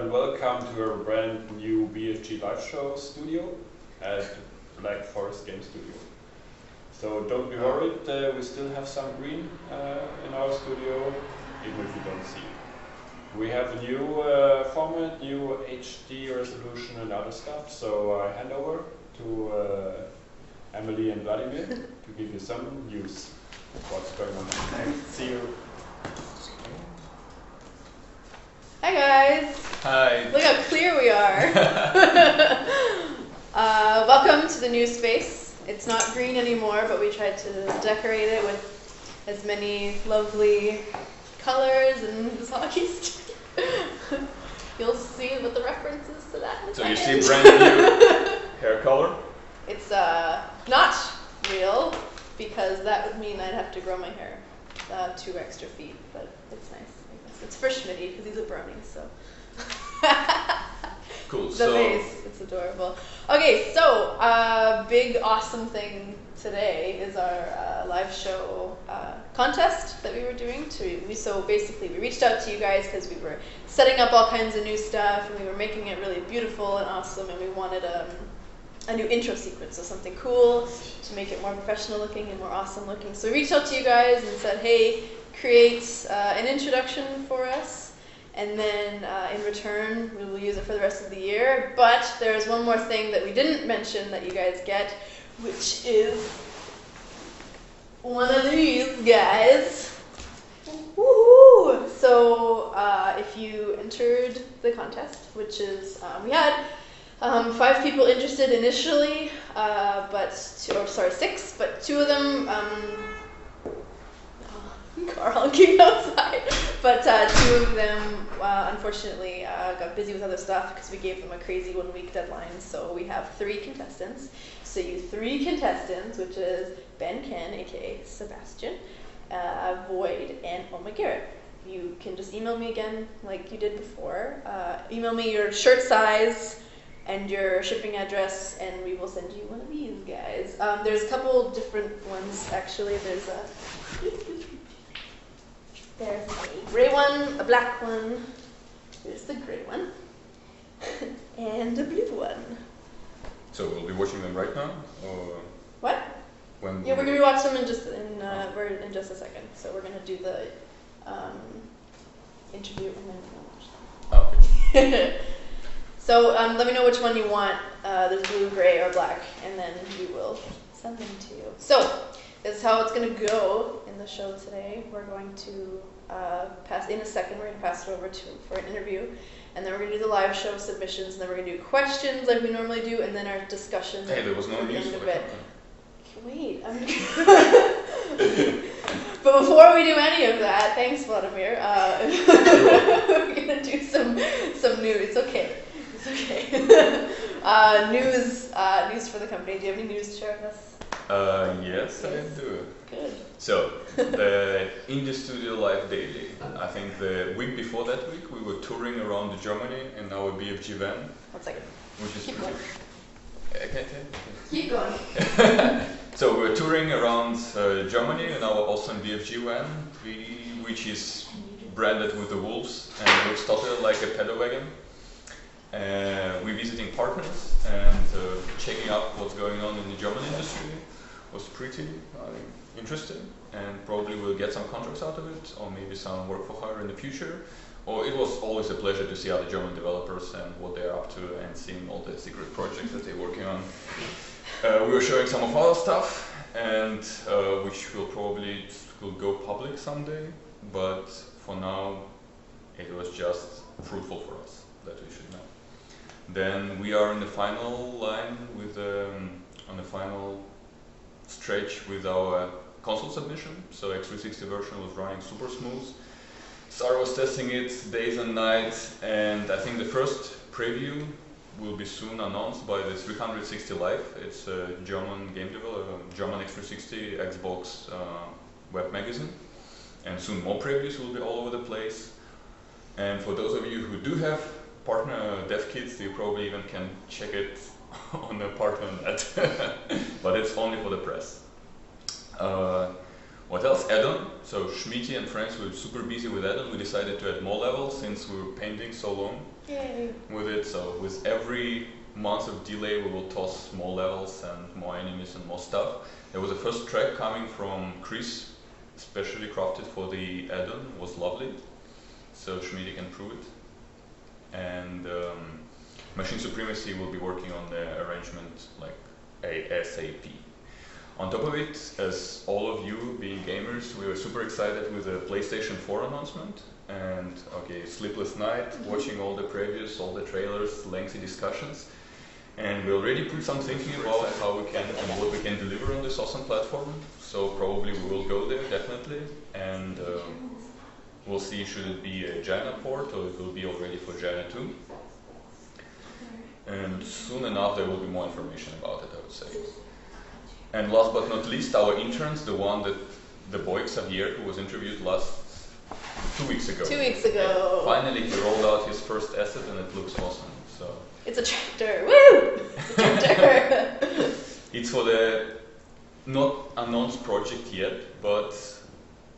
and welcome to our brand new BFG live show studio at Black Forest Game Studio. So don't be worried, we still have some green in our studio, even if you don't see it. We have a new format, new HD resolution and other stuff, so I hand over to Emily and Vladimir to give you some news of what's going on. Thanks. See you. Hi guys! Hi! Look how clear we are! Welcome to the new space. It's not green anymore, but we tried to decorate it with as many lovely colors and hockey stick. You'll see what the reference is to that in a So you second. see brand new hair color? It's not real, because that would mean I'd have to grow my hair 2 extra feet, but it's nice. It's for Schmitty because he's a brony, so. Cool. The face, it's adorable. Okay, so big awesome thing today is our live show contest that we were doing. So basically, we reached out to you guys because we were setting up all kinds of new stuff and we were making it really beautiful and awesome, and we wanted a new intro sequence, so something cool to make it more professional looking and more awesome looking. So we reached out to you guys and said, hey, create an introduction for us, and then in return we will use it for the rest of the year. But there's one more thing that we didn't mention that you guys get, which is one of these guys. Woohoo! So if you entered the contest, which is we had 5 people interested initially, but 6, but 2 of them Carl came outside, but 2 of them unfortunately got busy with other stuff because we gave them a crazy 1-week deadline. So we have 3 contestants. So you 3 contestants, which is Ben Ken, aka Sebastian, Void, and Oma Garrett. You can just email me again like you did before. Email me your shirt size and your shipping address, and we will send you one of these guys. There's a couple different ones actually. There's a gray one, a black one, there's the gray one, and a blue one. So we'll be watching them right now, or what? when? Yeah, we're gonna watch them in just a second. So we're gonna do the interview and then we'll watch them. Okay. So let me know which one you want. There's blue, gray, or black, and then we will send them to you. So this is how it's going to go in the show today. We're going to pass in a second. We're going to pass it over for an interview, and then we're going to do the live show submissions, and then we're going to do questions like we normally do, and then our discussions. Hey, there was no at the news end for of it. it. Wait, but before we do any of that, thanks, Vladimir. We're going to do some news. It's okay. It's okay. News for the company. Do you have any news to share with us? Yes, I do. Good. So, the Indie Studio Live Daily. I think the week before that week, we were touring around Germany in our BFG van. 1 second. Which is Keep pretty... going. Okay. Keep going. So we're touring around Germany in our awesome BFG van, which is branded with the wolves and looks totally like a pedal wagon. We're visiting partners and checking out what's going on in the German industry. Was pretty interesting, and probably we'll get some contracts out of it, or maybe some work for hire in the future. Or it was always a pleasure to see other German developers and what they're up to, and seeing all the secret projects that they're working on. We were showing some of our stuff, and which will go public someday. But for now, it was just fruitful for us that we should know. Then we are in the final line with on the final stretch with our console submission. So X360 version was running super smooth. Sarah was testing it days and nights, and I think the first preview will be soon announced by the 360 Live. It's a German game developer, German X360 Xbox web magazine, and soon more previews will be all over the place. And for those of you who do have partner dev kits, you probably even can check it on the partner net, but it's only for the press. What else? Add-on. So Schmidti and friends were super busy with add-on. We decided to add more levels since we were painting so long with it. So with every month of delay, we will toss more levels and more enemies and more stuff. There was a first track coming from Chris, specially crafted for the add-on. Was lovely. So Schmidti can prove it. And Machine Supremacy will be working on the arrangement like ASAP. On top of it, as all of you being gamers, we were super excited with the PlayStation 4 announcement. And okay, sleepless night, watching all the previews, all the trailers, lengthy discussions. And we already put some thinking about how we can and what we can deliver on this awesome platform. So probably we will go there, definitely. And we'll see should it be a Jana port or it will be already for Jana 2. And soon enough there will be more information about it, I would say. And last but not least, our interns, the one that the boy Xavier, who was interviewed 2 weeks ago. 2 weeks ago. Finally, he rolled out his first asset, and it looks awesome. So it's a tractor. Woo! It's a tractor. It's for the not announced project yet, but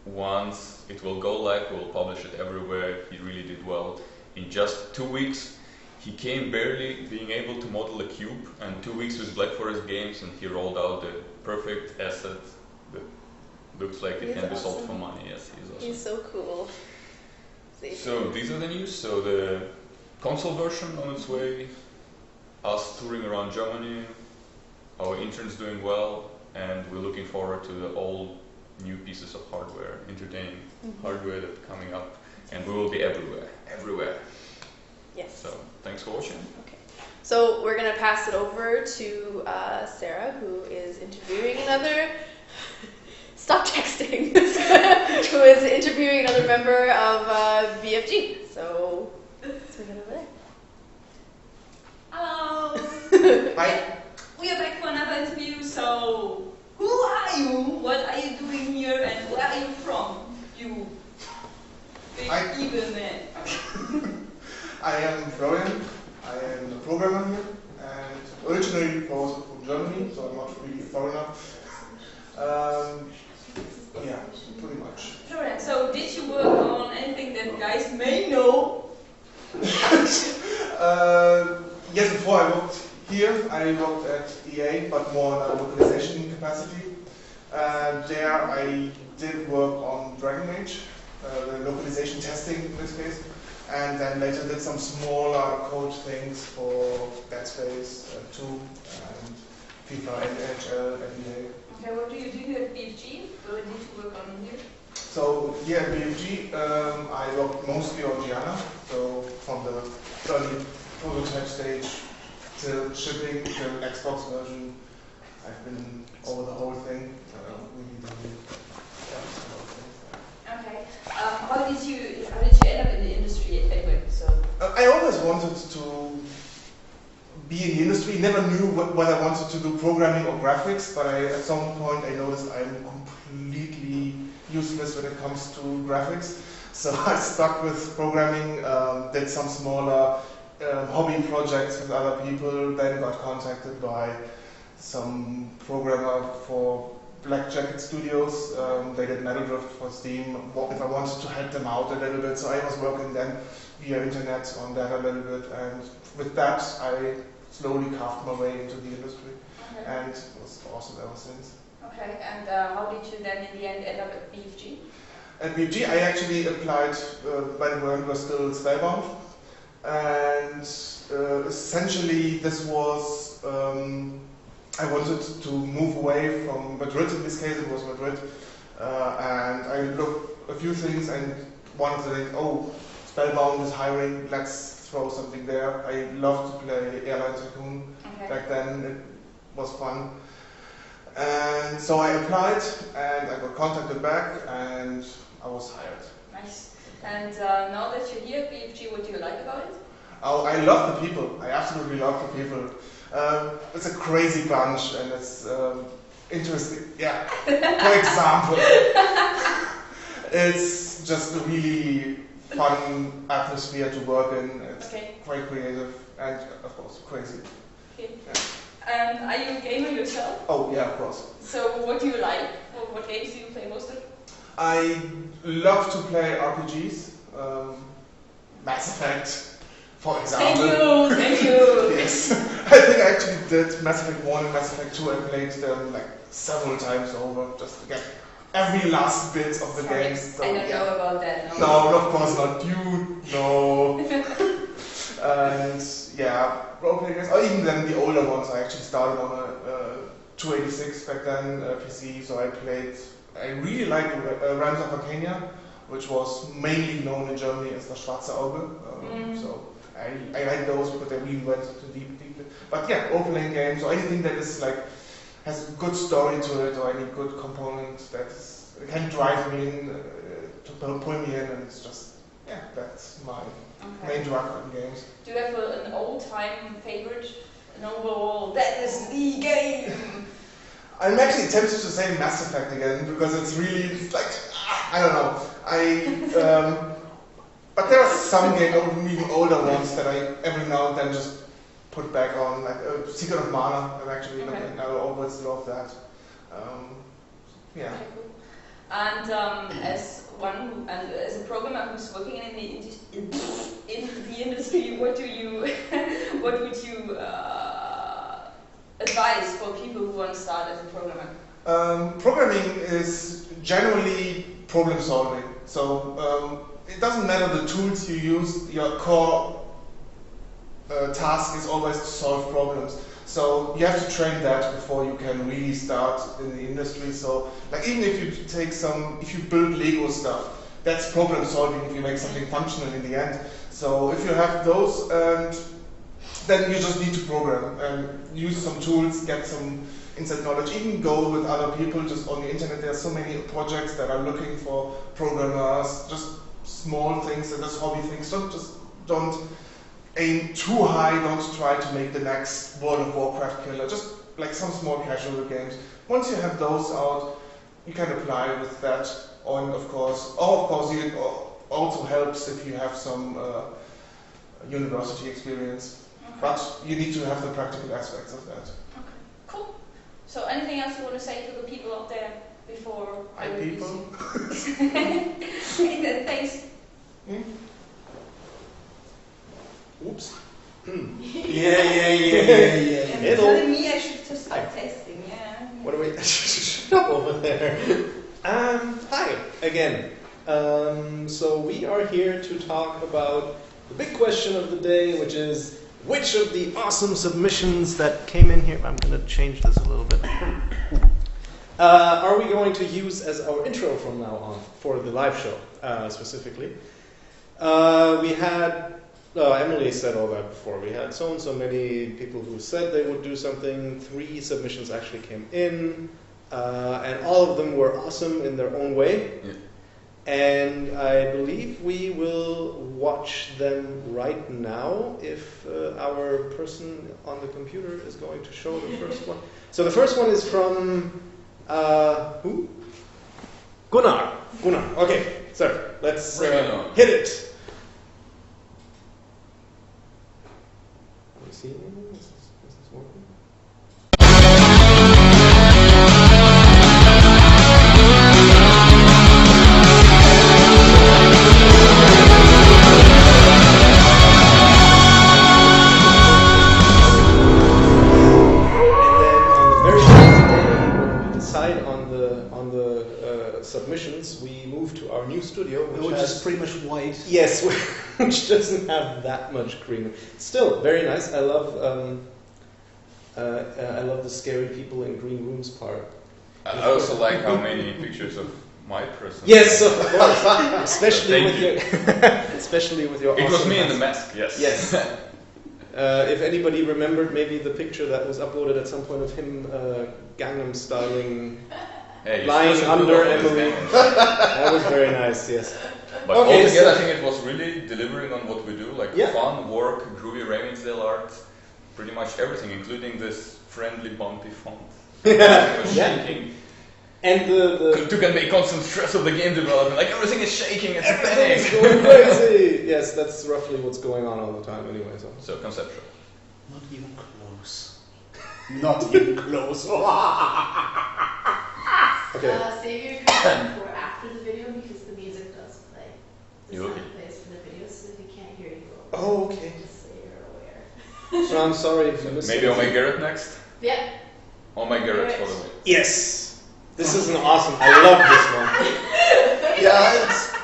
once it will go live, we'll publish it everywhere. He really did well. In just 2 weeks, he came barely being able to model a cube, and 2 weeks with Black Forest Games, and he rolled out the perfect asset that looks like it can be sold for money. Yes, he's awesome. He's so cool. So these are the news. So the console version on its way, us touring around Germany, our interns doing well, and we're looking forward to the all new pieces of hardware, entertaining hardware that's coming up, and we will be everywhere. Yes. So thanks for watching. Okay. So we're gonna pass it over to Sarah, who is interviewing another. Stop texting. Who is interviewing another member of BFG. So let's move it over there. Hello. Hi. We are back for another interview. So, who are you? What are you doing here? And where are you from? You big evil man. I am Florian. I am a programmer here, and originally also from Germany, so I'm not really a foreigner. Yeah, pretty much. Florian, so did you work on anything that guys may know? Yes, before I worked here, I worked at EA, but more on a localization capacity. There I did work on Dragon Age, the localization testing in this case, and then later did some smaller code things for Dead Space 2 and FIFA and NHL and EA. Okay, what do you do here at BFG? What did you work on here? So here at BFG, I worked mostly on Gianna, so from the early prototype stage till shipping till Xbox version, I've been over the whole thing. Okay. How did you end up in the industry anyway? So I always wanted to be in the industry. Never knew what I wanted to do, programming or graphics. But at some point I noticed I'm completely useless when it comes to graphics. So I stuck with programming. Did some smaller hobby projects with other people. Then got contacted by some programmer for Black Jacket Studios. They did Metal Drift for Steam. If I wanted to help them out a little bit, so I was working then via internet on that a little bit, and with that I slowly carved my way into the industry, and it was awesome ever since. Okay, and how did you then in the end end up at BFG? At BFG I actually applied when we were still Spellbound, and essentially this was I wanted to move away from Madrid. In this case it was Madrid, and I looked a few things and one of the things, oh, Spellbound is hiring, let's throw something there. I loved to play Airline Tycoon. Back then, it was fun. And so I applied and I got contacted back and I was hired. Nice. And now that you're here at BFG, what do you like about it? Oh, I love the people. I absolutely love the people. It's a crazy bunch and it's interesting. Yeah, for example, it's just a really fun atmosphere to work in. It's quite creative and, of course, crazy. Okay. Yeah. And are you a gamer yourself? Oh, yeah, of course. So what do you like? what games do you play most of? I love to play RPGs. Mass Effect, for example. Thank you. Yes, I think I actually did Mass Effect 1 and Mass Effect 2. I played them like several times over just to get every last bit of the game. So, I don't know about that. No, of course not. You no. And yeah, role-playing games, or even then the older ones. I actually started on a 286 back then PC, so I really liked Realms of Arcania, which was mainly known in Germany as the Schwarze Auge. So I like those because they really went too deep. But yeah, role-playing games or anything that is like has a good story to it or any good component that can drive me in, to pull me in, and it's just that's my main drug on games. Do you have an old-time favorite, an overall that is the game? I'm actually tempted to say Mass Effect again because it's really like I don't know. But there are some games, even older ones, that I every now and then just put back on, like Secret of Mana. I'm actually I always love that. Yeah. Okay, cool. And as a programmer who's working in the industry, what would you advise for people who want to start as a programmer? Programming is generally problem solving. So it doesn't matter the tools you use, your core task is always to solve problems. So you have to train that before you can really start in the industry. So like even if you build Lego stuff, that's problem solving if you make something functional in the end. So if you have those, then you just need to program and use some tools, get some inside knowledge, even go with other people just on the internet. There are so many projects that are looking for programmers, just small things and just hobby things. Don't aim too high, don't try to make the next World of Warcraft killer, just like some small casual games. Once you have those out, you can apply with that, and of course it also helps if you have some university experience. Okay. But you need to have the practical aspects of that. Okay, cool. So anything else you want to say to the people out there before Hi people. Thanks. Oops. Yeah. Hello. Telling me I should just start testing, yeah. What do we stop over there? Hi again. So we are here to talk about the big question of the day, which is which of the awesome submissions that came in here. I'm going to change this a little bit. Are we going to use as our intro from now on for the live show specifically? We had. Emily said all that before. We had so and so many people who said they would do something. 3 submissions actually came in, and all of them were awesome in their own way. Yeah. And I believe we will watch them right now if our person on the computer is going to show the first one. So the first one is from who? Gunnar. Okay, so let's hit it. See, is this working? Submissions, we move to our new studio, which is pretty much white. Yes, which doesn't have that much green. Still very nice. I love the scary people in green rooms part. I also like how many pictures of my person. Yes, of course, especially with your. It awesome was me in the mask. mask. Yes. If anybody remembered, maybe the picture that was uploaded at some point of him Gangnam styling. Hey, lying under Emily. That was very nice, yes. But okay, altogether, I think it was really delivering on what we do, like yeah. fun, work, groovy Ravensdale art, pretty much everything, including this friendly bumpy font. Yeah. Shaking. And the to convey constant stress of the game development, like everything is shaking, it's everything panic. is going crazy. Yes, that's roughly what's going on all the time anyway. So conceptual. Not even close. Not even close. Okay. Save your comment for after the video because the music does play. The You sound okay? plays for the video, so if you can't hear you, Oh, okay. just so you're aware. So I'm sorry if you missed Maybe it. Oh My Garrett next? Yeah. Oh My Garrett for the win. Yes. This is an awesome. I love this one. Yeah, it's.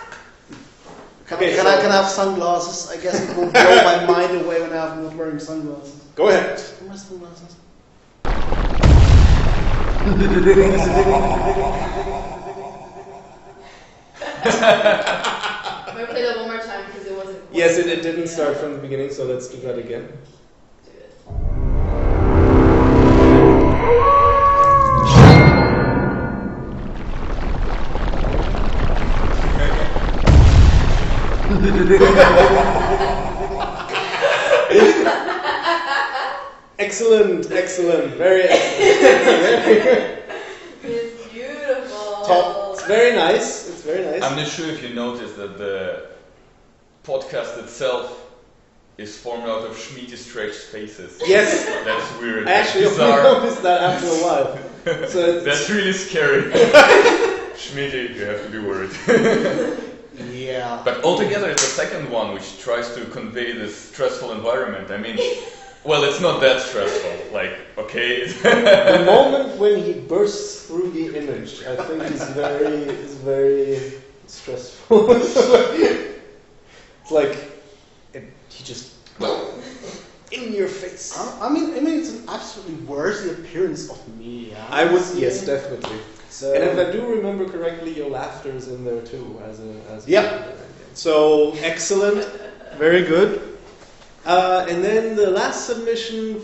Okay, Can so- I have sunglasses? I guess it will blow my mind away when I'm not wearing sunglasses. Go ahead. My sunglasses. I'm gonna play that one more time because it wasn't. Yes, it didn't start from the beginning, so let's do that again. Do it. Excellent, excellent, very excellent. It's beautiful. Top. It's very nice. It's very nice. I'm not sure if you noticed that the podcast itself is formed out of Schmitty stretched faces. Yes, That's weird. actually, That's I bizarre. noticed that after a while. So it's, That's really scary. Schmitty, you have to be worried. Yeah. But altogether, it's the second one which tries to convey this stressful environment. I mean, well, it's not that stressful. Like, okay. the moment when he bursts through the image, I think is very stressful. It's like he just in your face. I mean, it's an absolutely worthy appearance of me. Yeah? I would, yes, definitely. So, And if I do remember correctly, your laughter is in there too, as a Yep. So excellent, very good. And then the last submission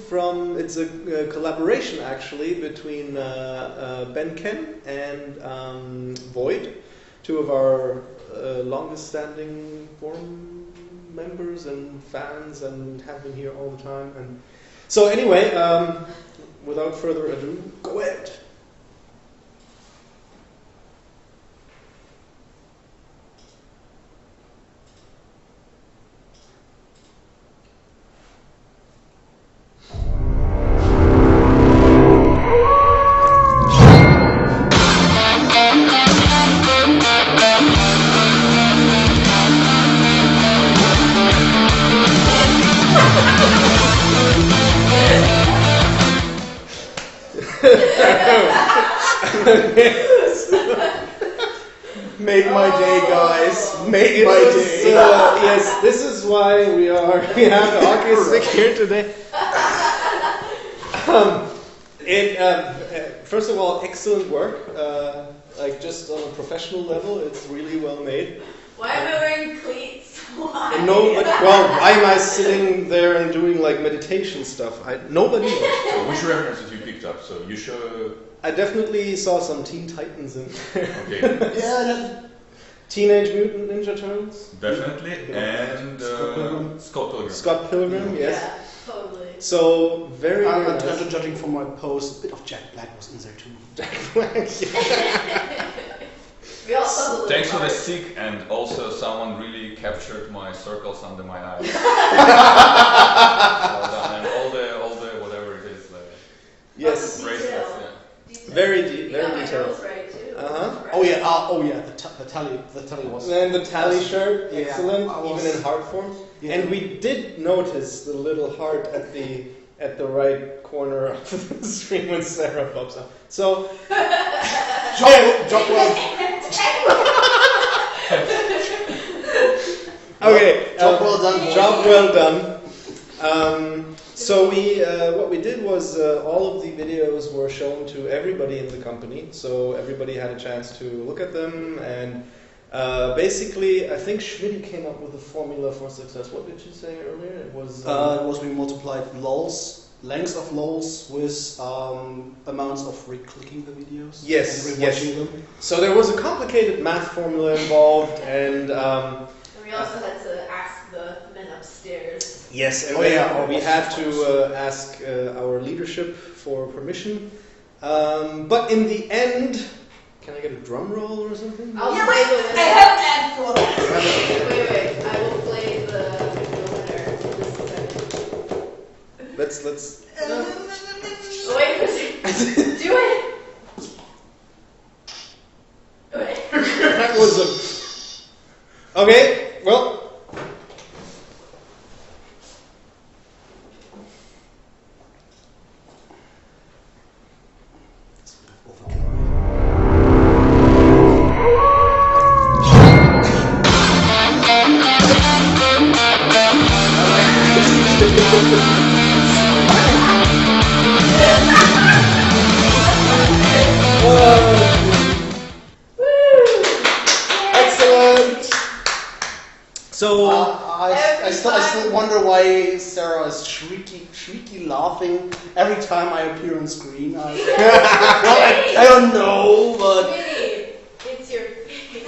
it's a collaboration actually between Ben Ken and Void, two of our longest-standing forum members and fans, and have been here all the time. And so anyway, without further ado, go ahead. made my day, guys. Made It my was, day. yes, this is why we have the hockey stick here today. First of all, excellent work. Like just on a professional level, it's really well made. Why am I wearing cleats? Why? And why am I sitting there and doing like meditation stuff? Nobody knows. Which references you picked up? So you show. I definitely saw some Teen Titans in there. Okay. Yeah, Teenage Mutant Ninja Turtles. Definitely. And Scott Pilgrim. Scott Pilgrim, yes. Yeah, totally. So very and nice. judging from my post, a bit of Jack Black was in there too. Jack Black. We all saw the little Thanks for the part. stick, and also someone really captured my circles under my eyes. Well done. And all the whatever it is, the Yes. Detail. bracelets. Detail. Very You got my detailed. nose right too. Uh-huh. Oh yeah, the tally was. And the tally shirt, Yeah, excellent, I was- even in heart form. Yeah. And we did notice the little heart at the right corner of the screen when Sarah pops up. So Job well. okay, Job well done, boys. Job well done. So what we did was all of the videos were shown to everybody in the company, so everybody had a chance to look at them, and basically, I think Schmitty came up with a formula for success. What did you say earlier? It was We multiplied lengths of lols with amounts of re-clicking the videos. Yes, and yes. rewatching them. So there was a complicated math formula involved, and And we also had to ask the men upstairs. yes, and Oh, yeah, we had to ask our leadership for permission. But in the end, can I get a drum roll or something? I'll play the winner. I have that for Wait. I will play the winner in just a second. Let's. Wait a second. Do it. Well, excellent. So I still wonder why Sarah is shrieky laughing every time I appear on screen. I don't know, but Maybe it's your face.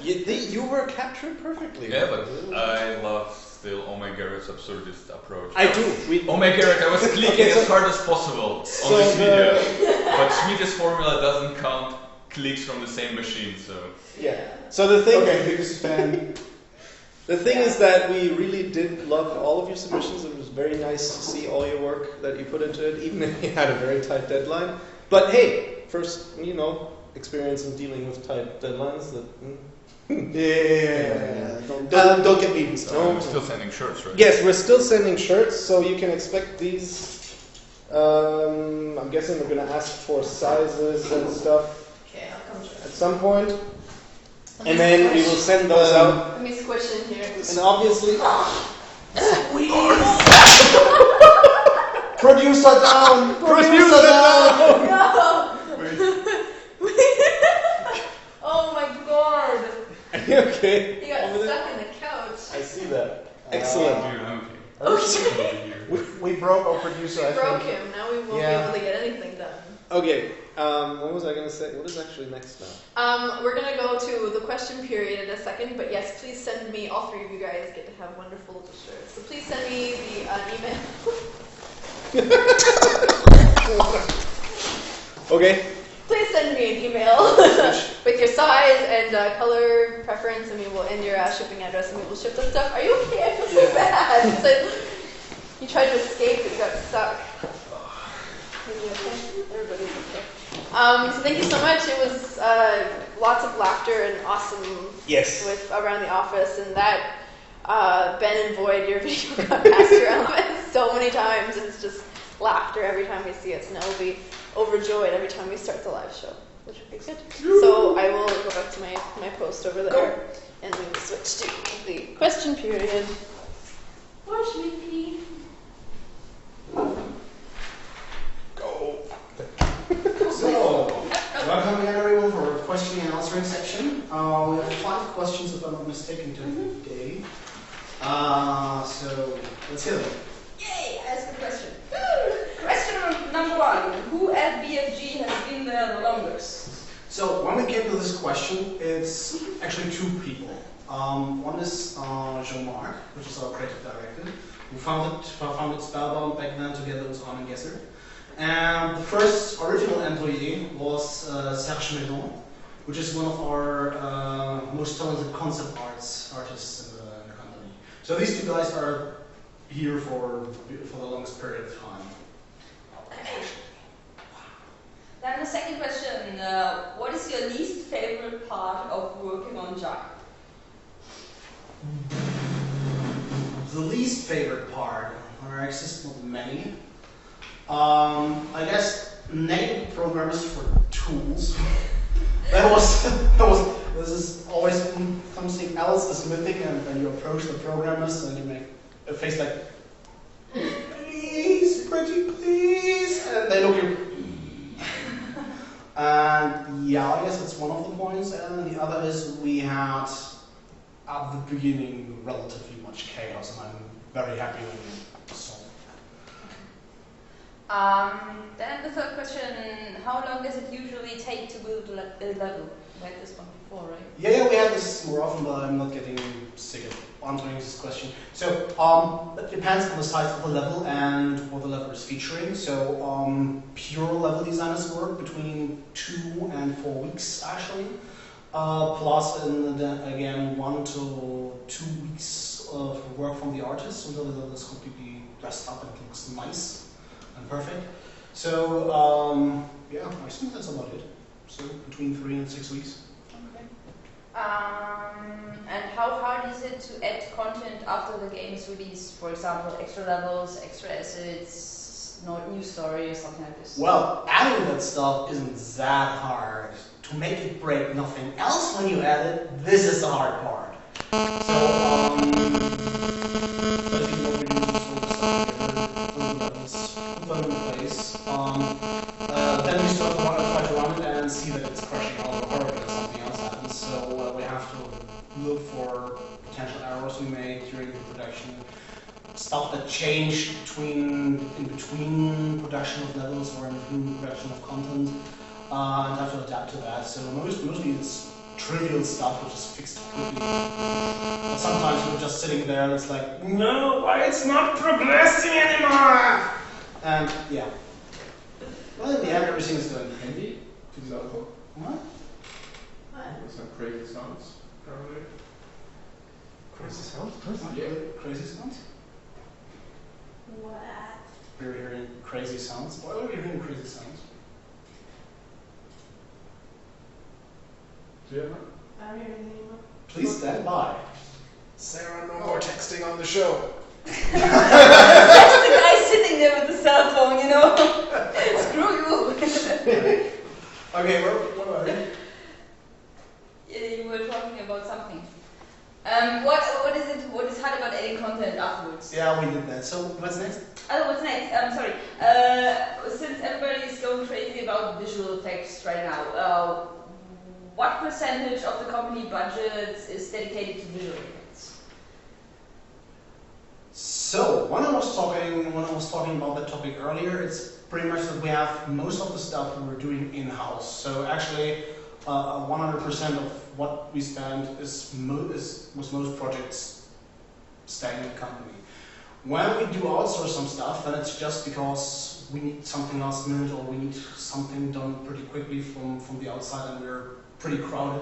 yes, you were captured perfectly. Yeah, but I love still Oh My Garrett's absurdist approach. I do. Oh My Garrett, I was clicking Okay, so- as hard as possible on this video. But Schmidt's formula doesn't count clicks from the same machine, so... Yeah. So the thing, biggest fan. the thing is that we really did love all of your submissions. It was very nice to see all your work that you put into it, even if you had a very tight deadline. But hey, first, experience in dealing with tight deadlines. Yeah. Don't get me even started. We're still sending shirts, right? Yes, we're still sending shirts, so you can expect these. I'm guessing we're going to ask for sizes and stuff Okay, I'll come to at some point, Let and me then we squish. will send those out. Let me squish in here. And obviously, Producer down! Producer down! No! Oh my god! are you okay? You got over there? stuck in the couch. I see that. Excellent. We broke our producer, I We broke think. him. Now we won't Yeah. be able to get anything done. Okay. What was I going to say? What is actually next now? We're gonna go to the question period in a second, but yes, please send me. All three of you guys get to have wonderful little shirts. So please send me the email. Okay. Please send me an email with your size and color preference, and we will end your shipping address, and we will ship the stuff. Are you okay? I feel so bad. So you tried to escape, but you got stuck. Are you okay? Everybody's okay. So thank you so much. It was lots of laughter and awesome Yes. around the office, and that Ben and Void, your video got passed around so many times, and it's just laughter every time we see it. So now we'll be overjoyed every time we start the live show, which would be good. So I will go back to my post over there, and we will switch to the question period. Watch me pee. Go. So, welcome again everyone for our question and answering section. We have 5 questions, if I'm not mistaken, today. So, let's hear them. Yay! Ask a question. Question number 1. Who at BFG has been there the longest? So, when we came to this question, it's actually 2 people. One is Jean-Marc, which is our creative director, who founded Spellbound back then together with Arne Gesser. And the first original employee was Serge Medon, which is one of our most talented concept artists in the company. So these 2 guys are here for the longest period of time. Okay. Then the second question, what is your least favorite part of working on Java? The least favorite part, there exist not many. I guess native programmers for tools. This is always something else is missing, and when you approach the programmers and you make a face like, please, pretty please, and they look at you. And yeah, I guess it's one of the points, and the other is we had at the beginning relatively much chaos, and I'm very happy when we solved that. Then the third question, how long does it usually take to build a level? We had this one before, right? Yeah, we had this more often, but I'm not getting sick of answering this question. So, it depends on the size of the level and what the level is featuring. So, pure level designers work between 2 and 4 weeks, actually. Plus, again, 1 to 2 weeks of work from the artist until the level is completely dressed up and looks nice and perfect. So, yeah, I think that's about it. So, between 3 and 6 weeks. Okay. And how hard is it to add content after the game is released? For example, extra levels, extra assets, new story, or something like this? Well, adding that stuff isn't that hard. To make it break nothing else when you add it, this is the hard part. So, basically what we do is sort of start together, levels, put them in place. Then we sort of want to try to run it and see that it's crashing out or horribly or something else happens. So we have to look for potential errors we made during the production. Stuff that changed in between production of levels or in between production of content, and have to adapt to that. So mostly it's trivial stuff which is fixed quickly. But sometimes we're just sitting there and it's like, no, why it's not progressing anymore? And yeah. Well, in the end, everything is going handy. For example, What? some crazy sounds, probably. Crazy sounds? Crazy sounds? What? We're hearing crazy sounds. Why are we hearing crazy sounds? Yeah. I don't hear anything anymore. Please stand by. Sarah, no more texting on the show. That's the guy sitting there with the cell phone, you know? Screw you! Okay, what are you? You were talking about something. What is hard about adding content afterwards? Yeah, we did that. So, what's next? Oh, what's next? Sorry. Since everybody is going crazy about visual effects right now, what percentage of the company budget is dedicated to visual effects? So, when I was talking about that topic earlier, it's pretty much that we have most of the stuff we're doing in-house. So actually, 100% of what we spend is with most projects staying in the company. When we do outsource some stuff, then it's just because we need something last minute or we need something done pretty quickly from the outside and we're pretty crowded.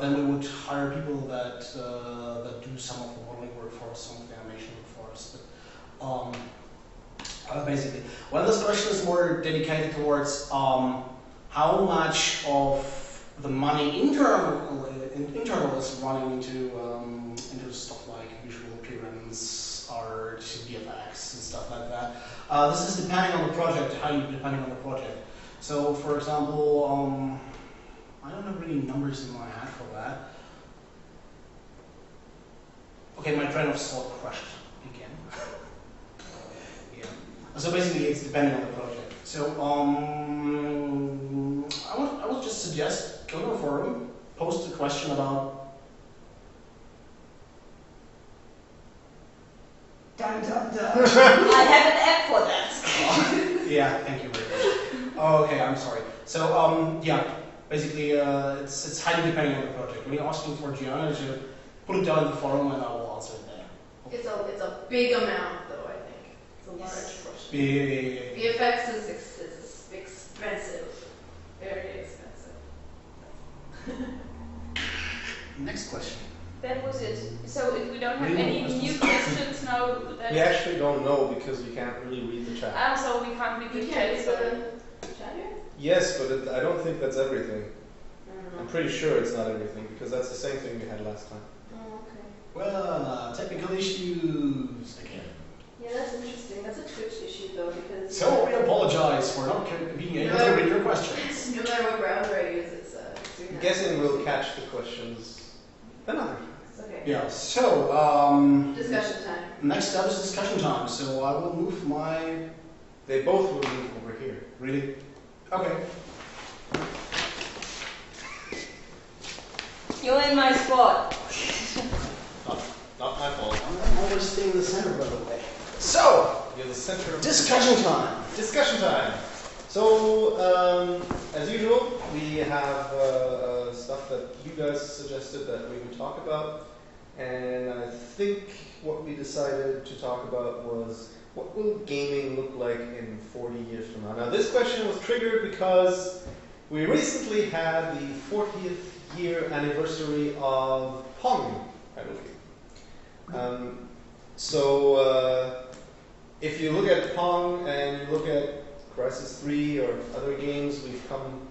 Then we would hire people that do some of the modeling work for us, some of the animation work for us. But basically, when this question is more dedicated towards how much of the money internal is running into stuff like visual appearance, art, VFX, and stuff like that. This is depending on the project, depending on the project. So, for example, I don't have really numbers in my head for that. Okay, my train of thought crashed again. Yeah. So basically, it's depending on the project. So I would just suggest go to a forum, post a question about. Dun dun dun. I have an app for that. Yeah, thank you very much. Oh, okay, I'm sorry. So yeah, basically it's highly depending on the project. We're asking for Gianna to put it down in the forum, and I will answer it there. It's a big amount, though. I think it's a large portion. Big. VFX is expensive, very expensive. Next question. That was it. So if we don't have any new questions now, then We actually don't know because we can't really read the chat. so we can't read You the can't chat. read So the chat here? Yes, but I don't think that's everything. I don't know. I'm pretty sure it's not everything because that's the same thing we had last time. Oh, okay. Well, technical issues again. Yeah, that's interesting. That's a Twitch issue, though, because So we apologize for not being able to read your questions. no matter what browser I use, it's I'm guessing we'll catch the questions another time. It's okay. Yeah. So Discussion time. next up is discussion time. So I will move my. They both will move over here. Really? Okay. you're in my spot. Not my fault. I'm always staying in the center, by the way. So You're the center of discussion time. Discussion time. So, as usual, we have stuff that you guys suggested that we would talk about, and I think what we decided to talk about was what will gaming look like in 40 years from now. Now, this question was triggered because we recently had the 40th year anniversary of Pong, I believe. If you look at Pong and you look at Crisis 3 or other games, we've come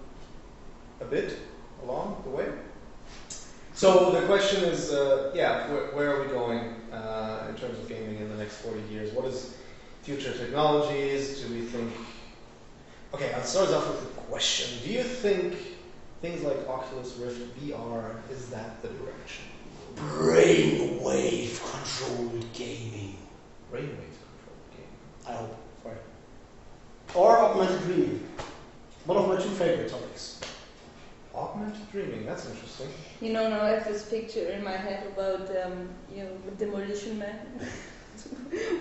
a bit along the way. So the question is, where are we going in terms of gaming in the next 40 years? What is future technologies? Do we think... Okay, I'll start off with a question. Do you think things like Oculus Rift VR, is that the direction? Brainwave controlled gaming. Brainwave controlled gaming. I hope for it. Or augmented dreaming. One of my two favorite topics. Augmented dreaming, that's interesting. You know, now I have this picture in my head about, the Demolition Man.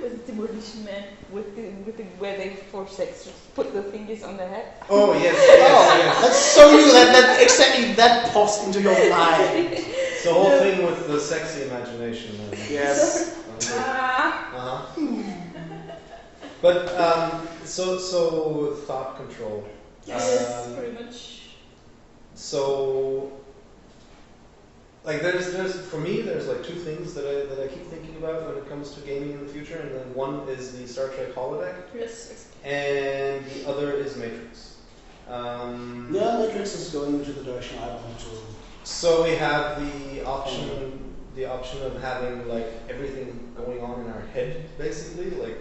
With the Demolition Man, with the where they for sex just put the fingers on the head. Oh, yes, yes. That's so you that exactly that pops into your mind. It's the whole thing with the sexy imagination. Yes. But, so thought control. Yes, pretty much. So, like, there's for me, there's like two things that I keep thinking about when it comes to gaming in the future, and then one is the Star Trek holodeck, Yes. and the other is Matrix. Matrix is going into the direction I want to. So we have the option of having like everything going on in our head, basically, like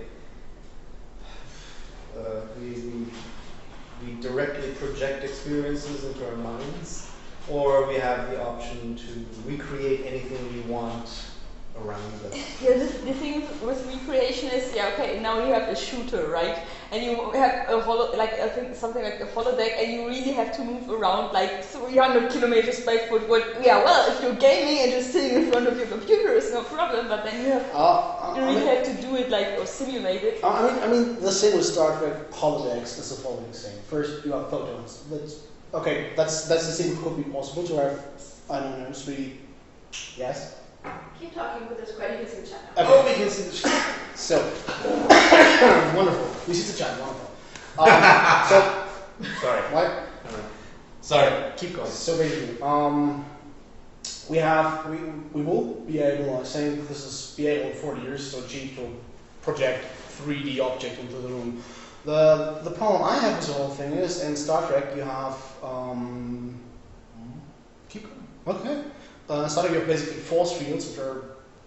we directly project experiences into our minds, or we have the option to recreate anything we want around us. Yeah, the thing with recreation is, now you have a shooter, right? And you have something like a holodeck, and you really have to move around like 300 kilometers by foot. If you're gaming and just sitting in front of your computer, it's no problem, but then you have have to do it or simulate it. I mean, the thing with Star Trek holodecks is the following thing. First, you have photons. That's the thing that could be possible to have. I don't know, 3D. Yes. Keep talking with us, Greg. You can see the chat. Okay. Oh, we can see the chat. So, wonderful. We see the chat. Wonderful. Sorry. What? Sorry. Keep going. So basically, we will be able. I think this is be able in 40 years to achieve to project 3D object into the room. The problem I have with the whole thing is in Star Trek you have keep going. Okay. Star Trek you have basically force fields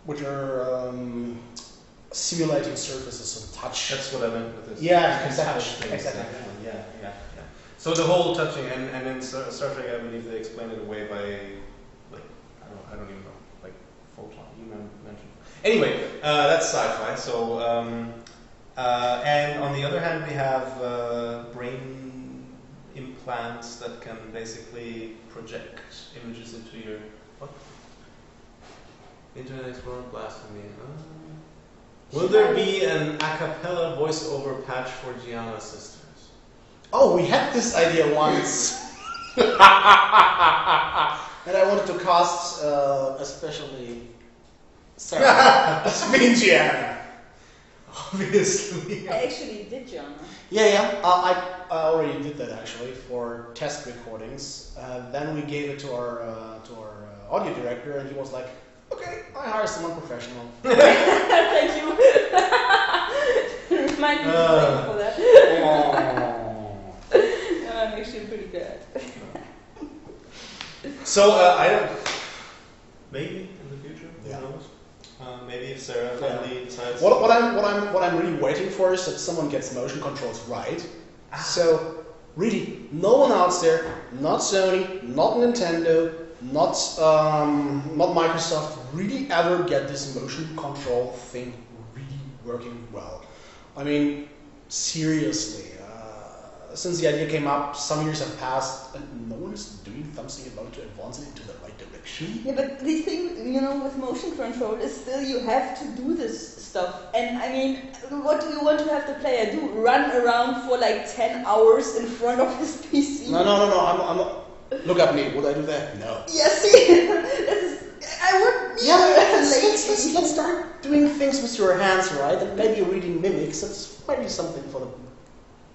which are simulating surfaces and touch. That's what I meant with this. Yeah, You can exactly. touch things. Exactly. Yeah. So the whole touching, and in Star Trek, I believe they explain it away by, I don't even know, like photon. You mentioned. Anyway, that's sci-fi. So, and on the other hand, we have brain implants that can basically project images into your what? Internet Explorer blasting me. Will there be an a cappella voiceover patch for Gianna's sisters? Oh, we had this idea once. And I wanted to cast especially Sarah as being Gianna. Obviously. I actually did, John. Yeah. I already did that actually for test recordings. Then we gave it to our audio director, and he was like, "Okay, I hire someone professional." Thank you. Remind me to thank you for that. No, I'm actually pretty bad. So I don't. Maybe in the future, who Yeah. knows? Maybe if Sarah finally decides. What I'm really waiting for is that someone gets motion controls right. So really, no one out there, not Sony, not Nintendo, not Microsoft, really ever get this motion control thing really working well. I mean, seriously. Since the idea came up, some years have passed, and no one is doing something about it to advance it into the right direction. Yeah, but the thing, with motion control is still you have to do this stuff. And I mean, what do you want to have the player do? Run around for like 10 hours in front of his PC? No. I'm not. Look at me. Would I do that? No. Yeah, see, I would. Yeah, let's start doing things with your hands, right? And maybe reading mimics. That's maybe something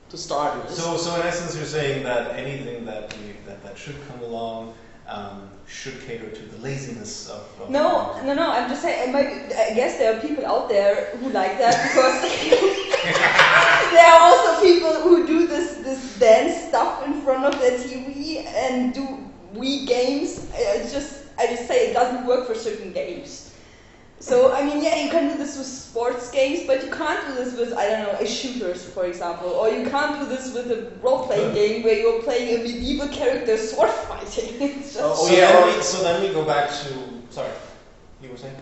to start with. So in essence, you're saying that anything that should come along should cater to the laziness of. No. I'm just saying. I guess there are people out there who like that because there are also people who do this dance stuff in front of their TV and do Wii games. I I just say it doesn't work for certain games. So, I mean, yeah, you can do this with sports games, but you can't do this with, I don't know, a shooters, for example. Or you can't do this with a role-playing game where you're playing a medieval character sword fighting. It's just So then we go back to... Sorry, you were saying?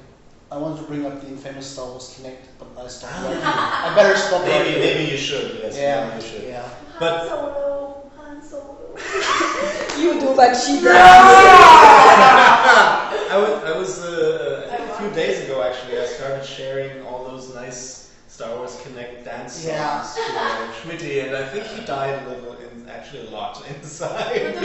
I wanted to bring up the infamous Star Wars Kinect, but I stopped. I better stop. Maybe you should. Yes, Yeah, maybe you should. yeah. But Han Solo. you do that cheap. I was a few days ago actually. I started sharing all those nice Star Wars Connect dance songs to Schmitty, and I think he died a little, actually a lot inside.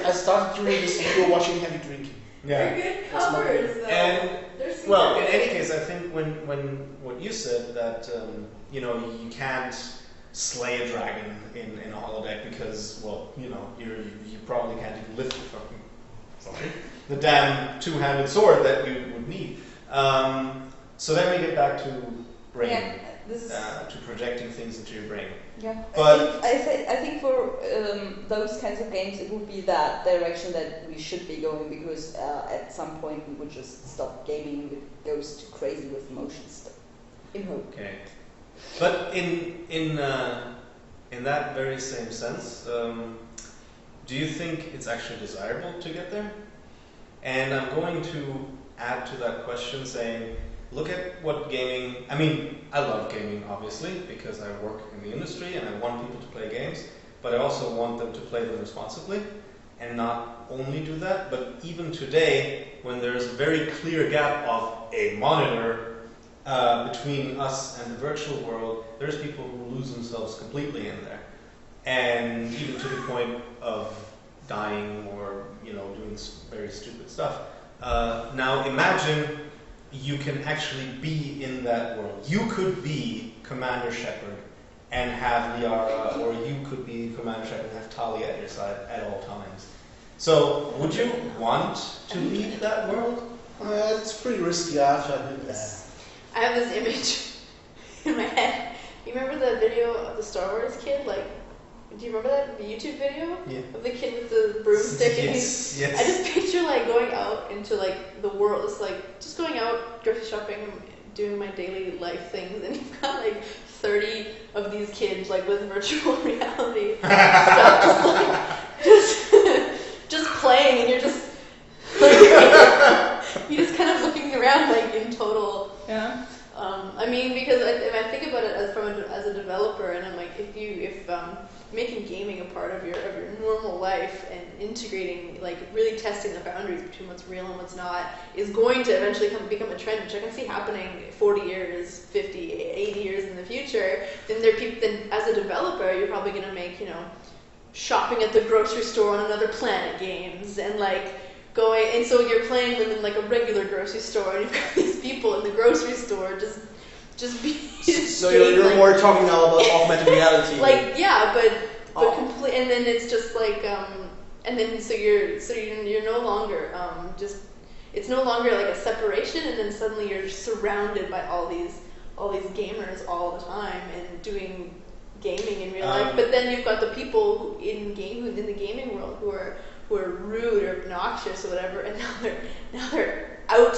I started doing this video watching heavy drinking. They're good covers, though. And They're super well, good. in any case, I think when what you said that you know you can't slay a dragon in a holodeck because well you know you probably can't even lift the damn two-handed sword that you would need. So then we get back to brain, to projecting things into your brain. Yeah, But I think for those kinds of games, it would be that direction that we should be going because at some point we would just stop gaming. It goes too crazy with motion stuff. In hope. Okay, but in that very same sense, do you think it's actually desirable to get there? And I'm going to add to that question saying, look at what gaming, I mean, I love gaming obviously because I work in the industry and I want people to play games, but I also want them to play them responsibly and not only do that, but even today when there's a very clear gap of a monitor between us and the virtual world, there's people who lose themselves completely in there. And even to the point of dying or, you know, doing very stupid stuff. Now imagine you can actually be in that world. You could be Commander Shepard and have Liara, or you could be Commander Shepard and have Talia at your side at all times. So, would you want to leave that world? It's pretty risky, I have to admit that. I have this image in my head. You remember the video of the Star Wars kid? Like, do you remember that YouTube video of the kid with the broomstick? And Yes. I just picture like going out into like the world. It's like just going out grocery shopping and doing my daily life things, and you've got like 30 of these kids like with virtual reality stuff, just like just playing, and you're just like you're just kind of looking around like in total. Yeah. I mean, because if I think about it as a developer, and I'm like, if making gaming a part of your normal life and integrating, like really testing the boundaries between what's real and what's not, is going to eventually become a trend, which I can see happening 40 years, 50, 80 years in the future. Then then as a developer, you're probably going to make, you know, shopping at the grocery store on another planet games, and like going, and so you're playing them in like a regular grocery store, and you've got these people in the grocery store just be. So you're more talking now about augmented reality. Like but complete, and then it's just like and then so you're no longer it's no longer like a separation, and then suddenly you're surrounded by all these gamers all the time and doing gaming in real life. But then you've got the people in the gaming world who are rude or obnoxious or whatever, and now they're out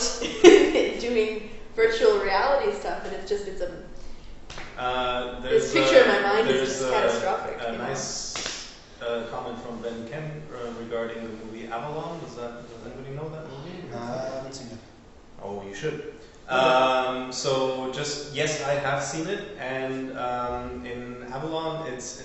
doing virtual reality stuff, and it's this picture in my mind is just catastrophic. A nice comment from Ben Ken regarding the movie Avalon. Does anybody know that movie? I haven't seen it. Oh, you should. So just yes, I have seen it, and in Avalon, this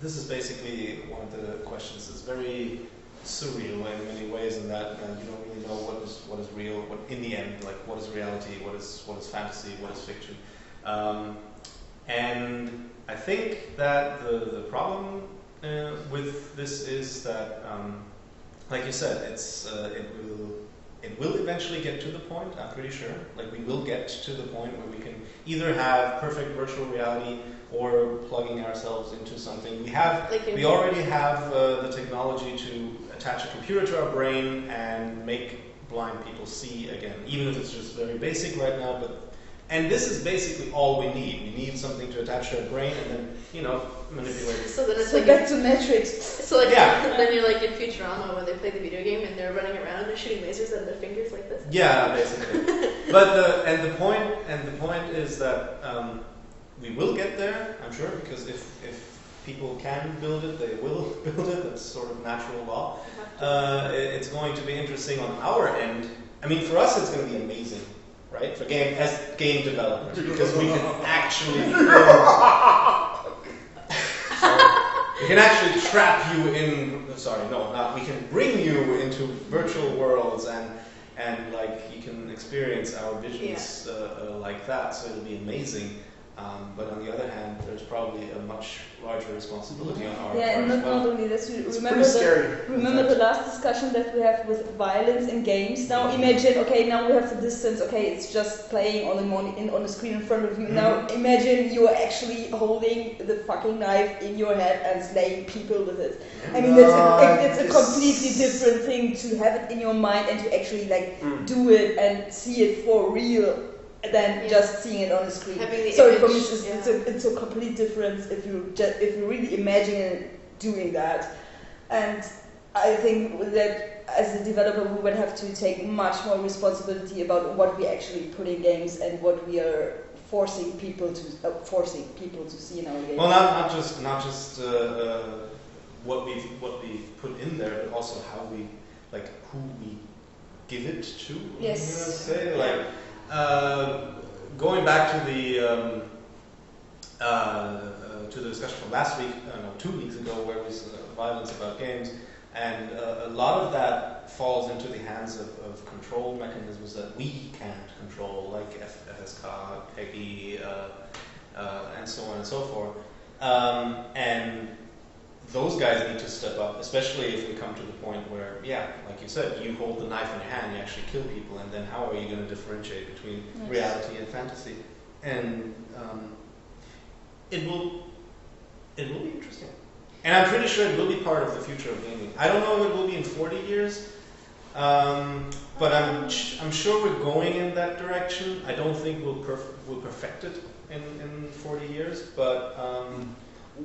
is basically one of the questions. It's very surreal in many ways, in that you don't really know what is real, what in the end, like what is reality, what is fantasy, what is fiction, and I think that the problem with this is that, like you said, it will eventually get to the point, I'm pretty sure, like we will get to the point where we can either have perfect virtual reality or plugging ourselves into something. We already have the technology to attach a computer to our brain and make blind people see again, even if it's just very basic right now, but And this is basically all we need. We need something to attach to our brain and then, manipulate it. So then it's So like back to Matrix. so like Yeah. then you're like in Futurama when they play the video game and they're running around and they're shooting lasers out of their fingers like this. Yeah, basically. But the point is that we will get there, I'm sure, because if people can build it, they will build it. That's sort of natural law. It's going to be interesting on our end. I mean, for us, it's going to be amazing, right? For game developers, because we can actually we can actually trap you in. Sorry, no, not. We can bring you into virtual worlds and like you can experience our visions like that. So it'll be amazing. But on the other hand, there's probably a much larger responsibility on our part. Yeah, and as not well. only this, It's pretty scary. remember the last discussion that we have with violence in games. Now imagine, okay, now we have the distance. Okay, it's just playing on the screen in front of you. Now imagine you are actually holding the fucking knife in your head and slaying people with it. I mean, it's a completely different thing to have it in your mind and to actually do it and see it for real. Than just seeing it on the screen. So for me, it's a complete difference if you really imagine doing that. And I think that as a developer, we would have to take much more responsibility about what we actually put in games and what we are forcing people to see in our games. Well, not just what we put in there, but also how we who we give it to. Yes. Going back to the discussion from last week, 2 weeks ago, where it was violence about games, and a lot of that falls into the hands of control mechanisms that we can't control, like FSK, PEGI, and so on and so forth. And those guys need to step up, especially if we come to the point where, like you said, you hold the knife in your hand, you actually kill people, and then how are you going to differentiate between reality and fantasy? And it will be interesting. And I'm pretty sure it will be part of the future of gaming. I don't know if it will be in 40 years, but I'm sure we're going in that direction. I don't think we'll perfect it in 40 years, but...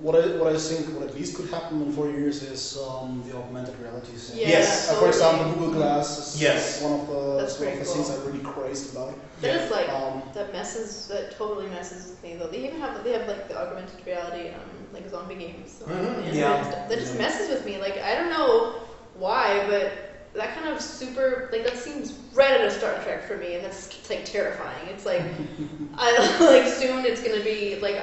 What I think what at least could happen in 4 years is the augmented reality thing. Yes. For example, Google Glass is one of the things I'm really crazy about. That is that totally messes with me though. They have the augmented reality like zombie games on the internet and stuff. That just messes with me. Like I don't know why, but that kind of that seems right out of Star Trek for me, and that's terrifying. It's like I don't know, soon it's gonna be like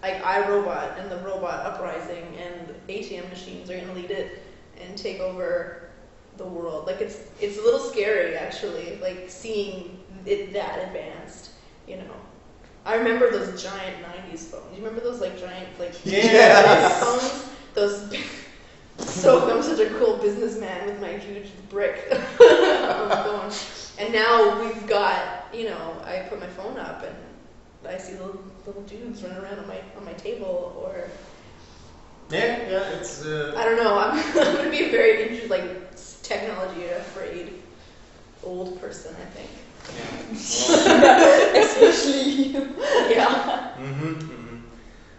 iRobot and the robot uprising and ATM machines are going to lead it and take over the world. It's a little scary actually, seeing it that advanced, I remember those giant 90s phones. You remember those giant phones? Those so I'm such a cool businessman with my huge brick phone. And now we've got, I put my phone up and I see little dudes running around on my table, or it's. I don't know. I'm going to be a very interesting, technology afraid old person. I think. Yeah. Especially you. Yeah.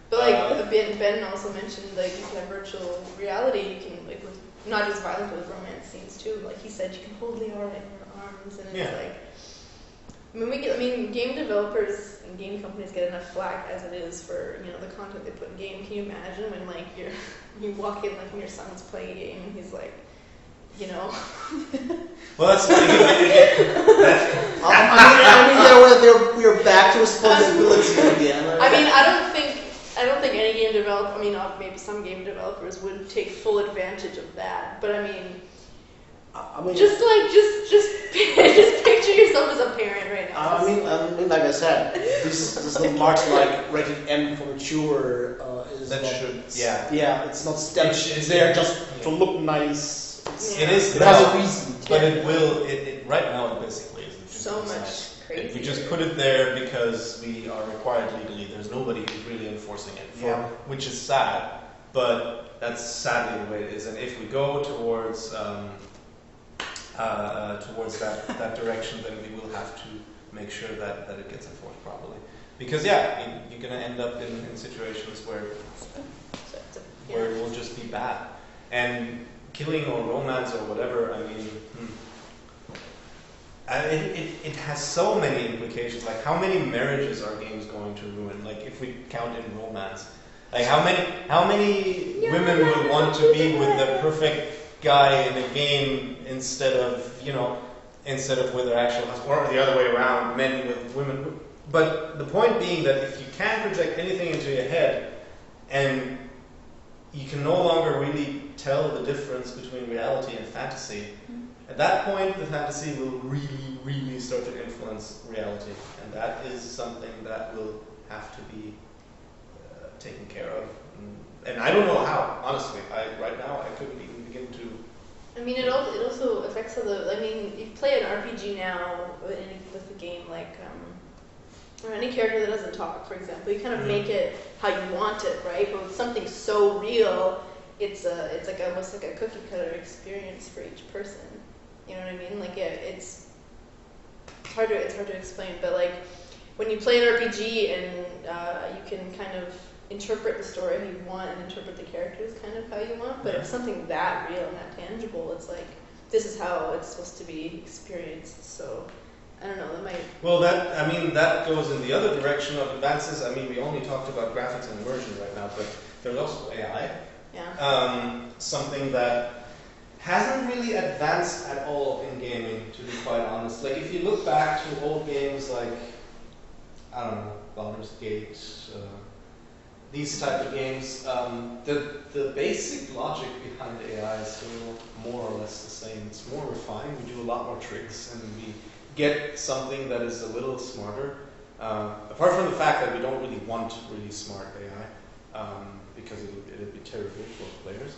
But Ben also mentioned you can have virtual reality. You can with not just violent, but with romance scenes too. He said, you can hold Leora in your arms, and it's game developers and game companies get enough flack as it is for the content they put in game. Can you imagine when you walk in when your son's playing a game and he's like, Well, that's funny. We're back to responsibility again. I don't think any game developer. Maybe some game developers would take full advantage of that, but just picture yourself as a parent right now. Like I said, this is marked rated M for mature. It's not steps. It's there just to look nice. It is. It has a reason. But it will. Right now, it basically is. So much crazy. We just put it there because we are required legally. There's nobody who's really enforcing it, which is sad. But that's sadly the way it is. And if we go towards that direction, then we will have to make sure that it gets enforced properly. Because yeah, you're going to end up in situations where it will just be bad. And killing or romance or whatever, I mean, it has so many implications. Like, how many marriages are games going to ruin? Like, if we count in romance, like how many women will want to be with the perfect guy in a game instead of with their actual husband, or the other way around, men with women. But the point being that if you can't project anything into your head, and you can no longer really tell the difference between reality and fantasy, at that point the fantasy will really, really start to influence reality, and that is something that will have to be taken care of. And I don't know how, honestly. Right now I couldn't even begin to. I mean, it also affects you play an RPG now with a game like, or any character that doesn't talk, for example, you kind of make it how you want it, right? But with something so real, it's like almost like a cookie cutter experience for each person. You know what I mean? Like, yeah, it's hard to explain, but like when you play an RPG and you can kind of interpret the story how you want and interpret the characters kind of how you want, but if something that real and that tangible, it's like, this is how it's supposed to be experienced. So I don't know, that might... Well, that goes in the other direction of advances. I mean, we only talked about graphics and immersion right now, but there's also AI. Yeah. Something that hasn't really advanced at all in gaming, to be quite honest. Like, if you look back to old games like, I don't know, Baldur's Gate, these type of games, the basic logic behind AI is still more or less the same. It's more refined. We do a lot more tricks, and we get something that is a little smarter. Apart from the fact that we don't really want really smart AI, because it'd be terrible for players.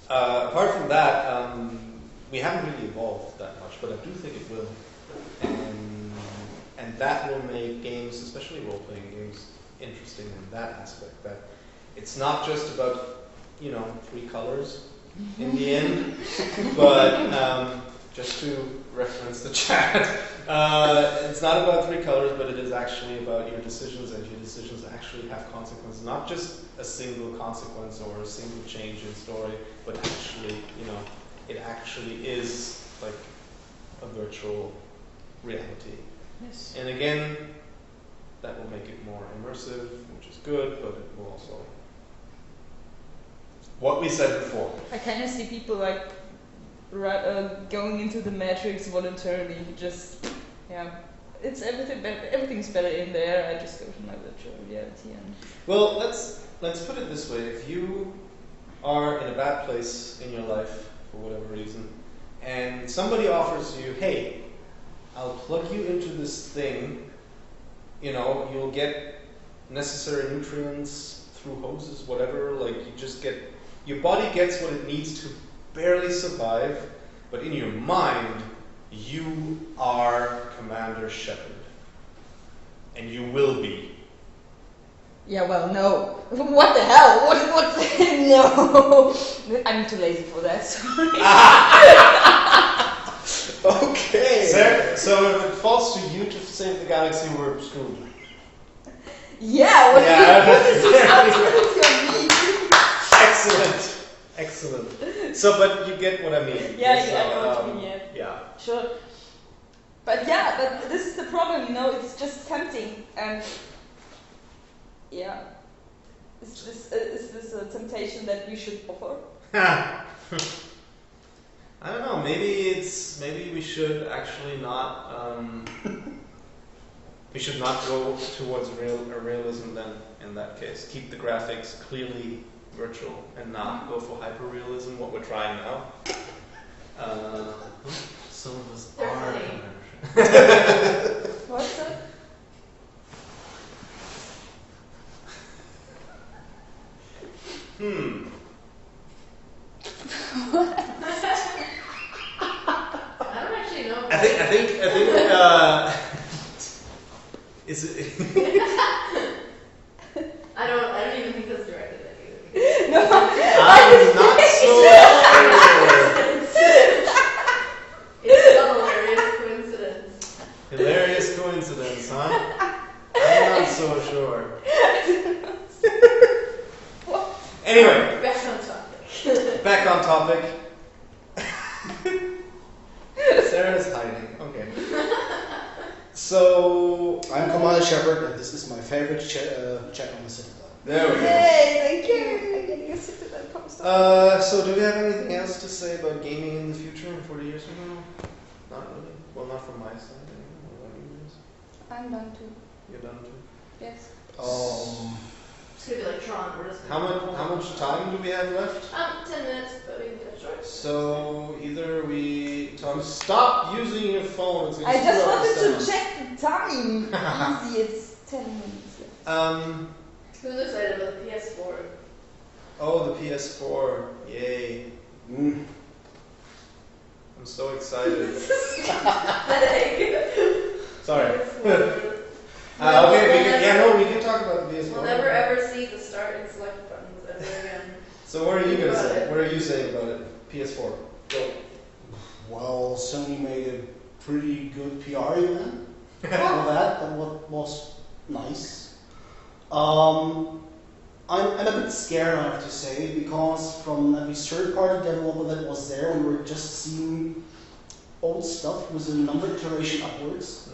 Apart from that, we haven't really evolved that much, but I do think it will. And that will make games, especially role-playing games, interesting in that aspect. That it's not just about, 3 colors in the end, but just to reference the chat, it's not about 3 colors, but it is actually about your decisions, and your decisions actually have consequences. Not just a single consequence or a single change in story, but actually, it actually is like a virtual reality. Yes. And again, that will make it more immersive, which is good, but it will also... What we said before. I kind of see people like going into the Matrix voluntarily. Just, it's everything's better in there. I just go to my virtual reality and... Well, let's put it this way. If you are in a bad place in your life, for whatever reason, and somebody offers you, hey, I'll plug you into this thing, you'll get necessary nutrients through hoses, whatever, like your body gets what it needs to barely survive, but in your mind, you are Commander Shepard. And you will be. Yeah, well, no. What the hell? What's no. I'm too lazy for that, sorry. Okay. So if it falls to you to save the galaxy, we're screwed. Yeah, what is your Excellent. So, but you get what I mean. Yeah, so, I know what you mean, yeah. Sure. But this is the problem, it's just tempting, and is this a temptation that we should offer? I don't know. Maybe we should actually not. We should not go towards realism then. In that case, keep the graphics clearly virtual and not go for hyperrealism. What we're trying now. Some of us They're are. funny. What's that? I don't actually know. I think. Is it? I don't even think that's directed at you. No. I'm not so sure. It's a hilarious coincidence. Hilarious coincidence, huh? I'm not so sure. Anyway, Back on topic. back on topic. Sarah's hiding. Okay. So I'm Commander Shepard, and this is my favorite check on the Citadel. there we go. Yay, thank you. So do we have anything else to say about gaming in the future, 40 years from now? Not really. Well, not from my side. Anyway. What about you guys? I'm done too. You're done too. Yes. It's gonna be like Tron. We're just How much time do we have left? 10 minutes, but we can get it short. So either we stop using your phone. It's gonna I just screw up the wanted to sound. check the time. Easy, it's 10 minutes. Who's excited about the PS4? Oh, the PS4! Yay! Mm. I'm so excited. Sorry. We can talk about the PS4. We'll never ever see the start and select buttons ever again. So what are you gonna About say? it. What are you saying about it? PS4. Go. Well, Sony made a pretty good PR event for that. That was nice. I'm a bit scared, I have to say, because from every third-party developer that was there, we were just seeing old stuff with a number iteration upwards.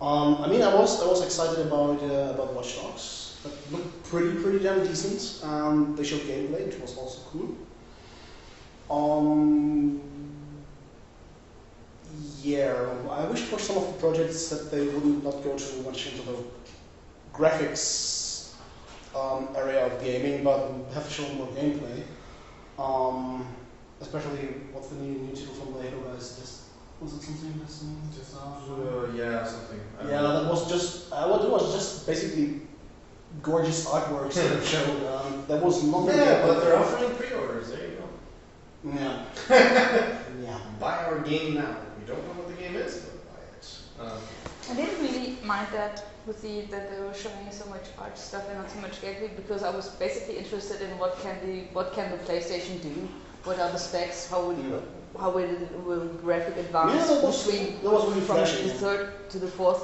I mean, I was excited about Watch Dogs. That looked pretty damn decent. They showed gameplay, which was also cool. Yeah, I wish for some of the projects that they wouldn't not go too much into the graphics area of gaming, but have shown more gameplay. Especially what's the new title from the Halo guys? Was it something that's Yeah, something. yeah, that was just what it was just basically gorgeous artwork sort of show. There was nothing. Yeah, but they're offering pre-orders. There you go. Yeah. Yeah. Buy our game now. We don't know what the game is, but buy it. I didn't really mind that with that they were showing so much art stuff and not so much gameplay, because I was basically interested in what can the PlayStation do, what are the specs, how will graphic advance Yeah, that was really from flashing. the third to the fourth,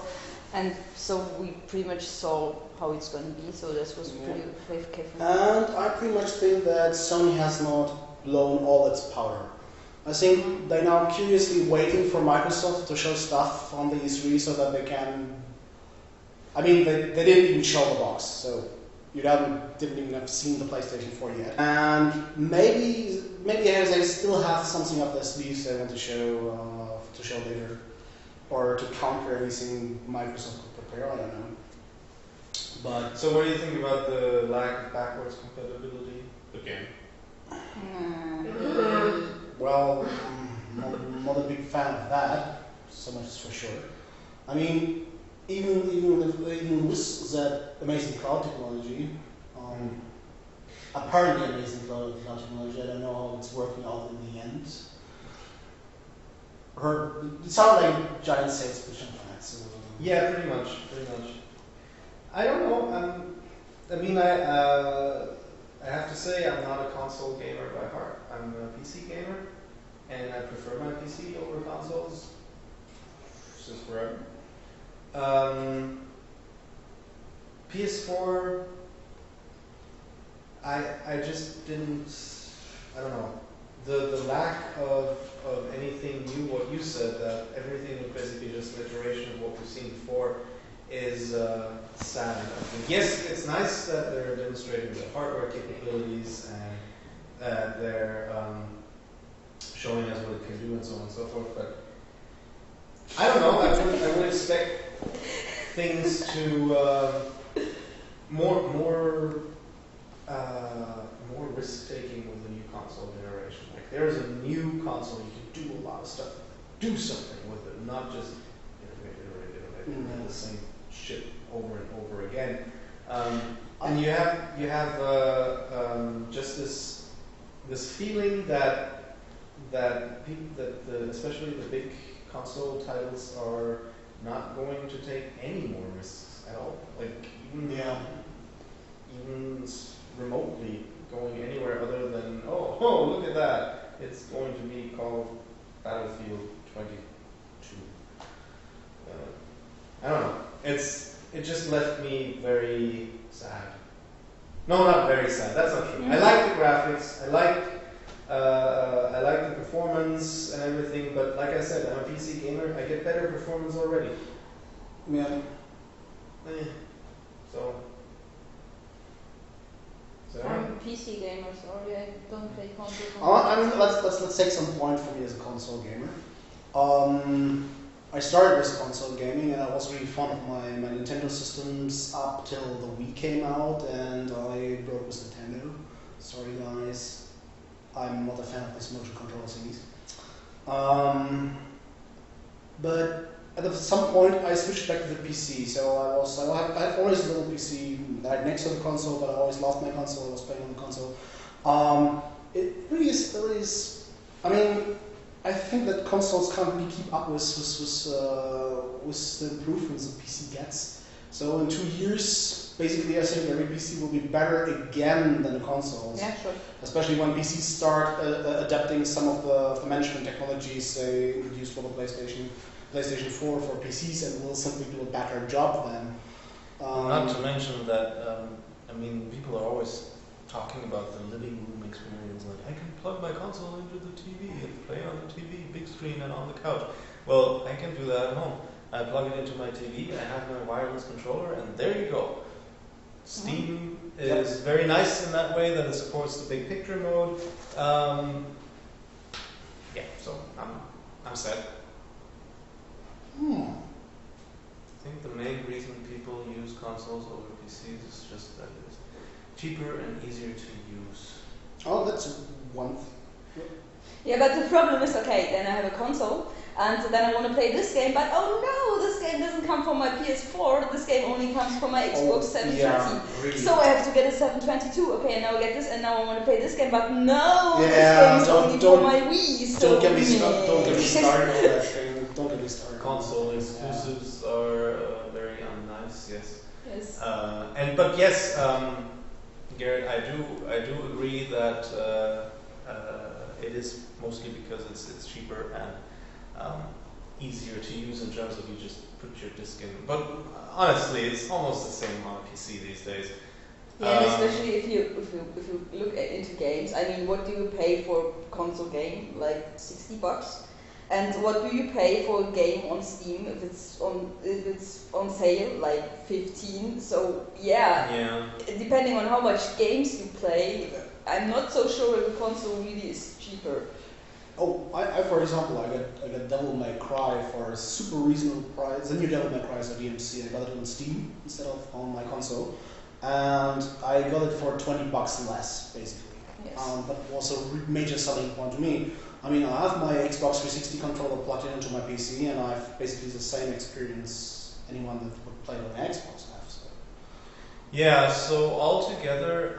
and so we pretty much saw how it's going to be. So this was pretty careful. And I pretty much think that Sony has not blown all its powder. I think they're now curiously waiting for Microsoft to show stuff on the E3 so that they can. I mean, they didn't even show the box, so you didn't even have seen the PlayStation 4 yet. And maybe they still have something up their sleeves they want to show later, or to counter anything Microsoft could prepare. I don't know. But So what do you think about the lack of backwards compatibility? Again. well, not a big fan of that. So much is for sure. I mean, even with that amazing cloud technology, apparently amazing cloud technology, I don't know how it's working out in the end. It sounded like giant sales pitch on that. So, Yeah, pretty much. I don't know. I mean, I have to say I'm not a console gamer by heart. I'm a PC gamer, and I prefer my PC over consoles since forever. PS4, I just didn't. I don't know. The lack of anything new. What you said, that everything was basically just an iteration of what we've seen before, is sad. I think. Yes, it's nice that they're demonstrating the hardware capabilities and that they're showing us what it can do and so on and so forth. But I don't know. I would expect things to more risk taking with the new console generation. Like there is a new console, you can do a lot of stuff, do something with it, not just iterate the same shit over and over again. And you have just this feeling that especially the big console titles are not going to take any more risks at all. Like even remotely going anywhere other than oh look at that, it's going to be called Battlefield 22. it just left me very sad. No, not very sad. That's not true. I like the graphics. I like the performance and everything. But like I said, I'm a PC gamer. I get better performance already. Yeah. So. I'm a PC gamer, sorry, I don't play consoles. Let's take some point for me as a console gamer. I started with console gaming, and I was really fond of my Nintendo systems up till the Wii came out, and I broke with Nintendo. Sorry guys, I'm not a fan of this motion control thingies. But at some point, I switched back to the PC. So I had always a little PC right next to the console, but I always lost my console. I was playing on the console. It really is. I mean, I think that consoles can't really keep up with the improvements the PC gets. So in 2 years, basically, I think every PC will be better again than the consoles. Yeah, sure. Especially when PCs start adapting some of the management technologies they introduced for the PlayStation 4 for PCs, and will simply do a better job then. Not to mention that, I mean, people are always talking about the living room experience, like I can plug my console into the TV and play on the TV, big screen and on the couch. Well, I can do that at home. I plug it into my TV, I have my wireless controller, and there you go. Steam is very nice in that way, that it supports the big picture mode. Yeah, so I'm sad. Hmm. I think the main reason people use consoles over PCs is just that it's cheaper and easier to use. Oh, that's one. Yeah, but the problem is, okay, then I have a console, and then I want to play this game, but oh no, this game doesn't come from my PS4, this game only comes from my Xbox 720. Yeah, really. So I have to get a 722, okay, and now I get this, and now I want to play this game, but no, Yeah, this game is don't- only don't- for my Wii, so Don't get me started on that thing. Don't get me started. Console exclusives are very unnice, yes. Yes. But yes, Garrett, I do agree that it is mostly because it's cheaper and easier to use in terms of you just put your disc in. But honestly, it's almost the same on a PC these days. Yeah, and especially if you look into games, I mean, what do you pay for a console game? Like $60? And what do you pay for a game on Steam if it's on sale, like 15? So yeah, depending on how much games you play, I'm not so sure if a console really is cheaper. Oh, I for example, I got Devil May Cry for a super reasonable price. The new Devil May Cry is a DMC. I got it on Steam instead of on my console, and I got it for $20 less, basically. Yes. But was a major selling point to me. I mean, I have my Xbox 360 controller plugged into my PC, and I have basically the same experience anyone that would play on Xbox have. So. Yeah, so altogether,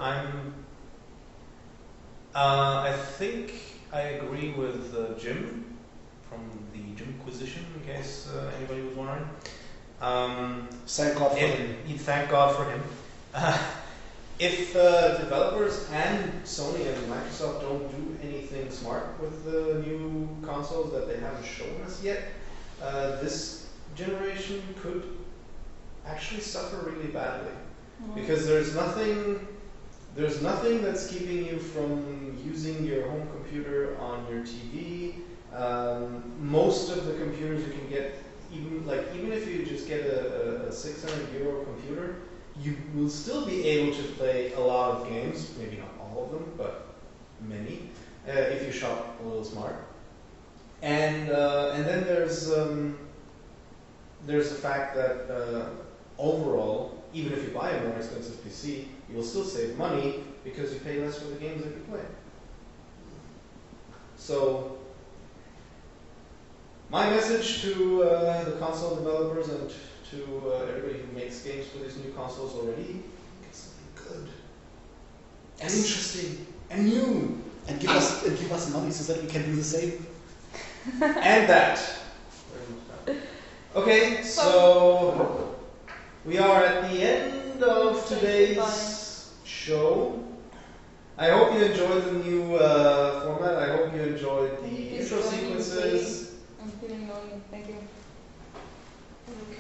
I think I agree with Jim from the Jimquisition, in case anybody was wondering. Thank God for him. Thank God for him. If developers and Sony and Microsoft don't do anything smart with the new consoles that they haven't shown us yet, this generation could actually suffer really badly. Because there's nothing that's keeping you from using your home computer on your TV. Most of the computers you can get, even if you just get a €600 computer, you will still be able to play a lot of games, maybe not all of them, but many, if you shop a little smart. And then there's the fact that overall, even if you buy a more expensive PC, you will still save money because you pay less for the games that you play. So, my message to the console developers and to everybody who makes games for these new consoles already, get something good and interesting and new, And give us money so that we can do the same. and that. Okay, so we are at the end of today's show. I hope you enjoyed the new format. I hope you enjoyed the intro sequences. I'm feeling lonely. Thank you.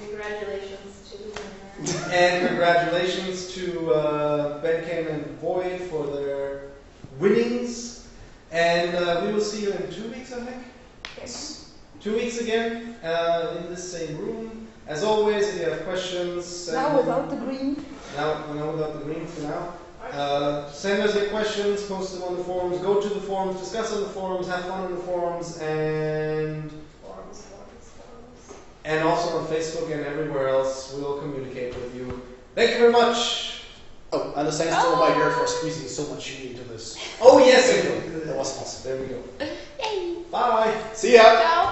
Congratulations to the winner. And congratulations to Ben, Kane, and Void for their winnings. And we will see you in 2 weeks, I think. Yes. 2 weeks again in this same room. As always, if you have questions, send Now them. without the green. Now without the green for now. Send us your questions, post them on the forums, go to the forums, discuss on the forums, have fun on the forums, and also on Facebook and everywhere else. We'll communicate with you. Thank you very much. Oh, and thanks to my girl for squeezing so much chili into this. Oh yes, That was awesome. there we go. Yay! Bye. See ya. Ciao!